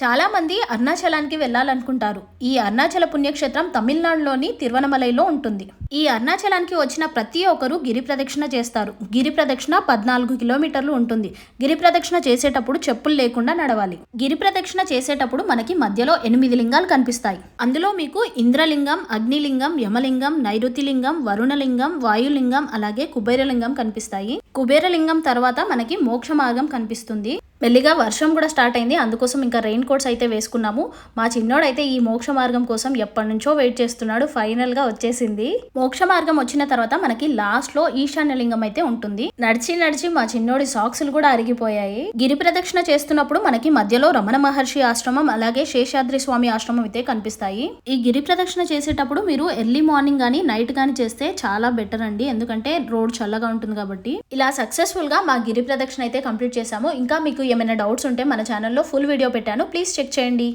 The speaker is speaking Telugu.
చాలా మంది అరుణాచలానికి వెళ్ళాలనుకుంటారు. ఈ అరుణాచల పుణ్యక్షేత్రం తమిళనాడులోని తిరువనమలైలో ఉంటుంది. ఈ అరుణాచలానికి వచ్చిన ప్రతి ఒక్కరు గిరి ప్రదక్షిణ చేస్తారు. గిరి ప్రదక్షిణ 14 కిలోమీటర్లు ఉంటుంది. గిరి ప్రదక్షిణ చేసేటప్పుడు చెప్పులు లేకుండా నడవాలి. గిరి ప్రదక్షిణ చేసేటప్పుడు మనకి మధ్యలో 8 లింగాలు కనిపిస్తాయి. అందులో మీకు ఇంద్రలింగం, అగ్నిలింగం, యమలింగం, నైరుతిలింగం, వరుణలింగం, వాయులింగం అలాగే కుబేరలింగం కనిపిస్తాయి. కుబేరలింగం తర్వాత మనకి మోక్ష మార్గం కనిపిస్తుంది. మెల్లిగా వర్షం కూడా స్టార్ట్ అయింది. అందుకోసం ఇంకా రెయిన్ కోట్స్ అయితే వేసుకున్నాము. మా చిన్నోడైతే ఈ మోక్ష మార్గం కోసం ఎప్పటి నుంచో వెయిట్ చేస్తున్నాడు. ఫైనల్ గా వచ్చేసింది. మోక్ష మార్గం వచ్చిన తర్వాత మనకి లాస్ట్ లో ఈశాన్య లింగం అయితే ఉంటుంది. నడిచి నడిచి మా చిన్నోడి సాక్సులు కూడా అరిగిపోయాయి. గిరి ప్రదక్షిణ చేస్తున్నప్పుడు మనకి మధ్యలో రమణ మహర్షి ఆశ్రమం అలాగే శేషాద్రి స్వామి ఆశ్రమం అయితే కనిపిస్తాయి. ఈ గిరి ప్రదక్షిణ చేసేటప్పుడు మీరు ఎర్లీ మార్నింగ్ గానీ నైట్ గానీ చేస్తే చాలా బెటర్ అండి. ఎందుకంటే రోడ్ చల్లగా ఉంటుంది కాబట్టి. ఇలా సక్సెస్ఫుల్ గా మా గిరి ప్రదక్షిణ అయితే కంప్లీట్ చేసాము. ఇంకా మీకు ఏమైనా డౌట్స్ ఉంటే మన ఛానల్లో ఫుల్ వీడియో పెట్టాను, ప్లీజ్ చెక్ చేయండి.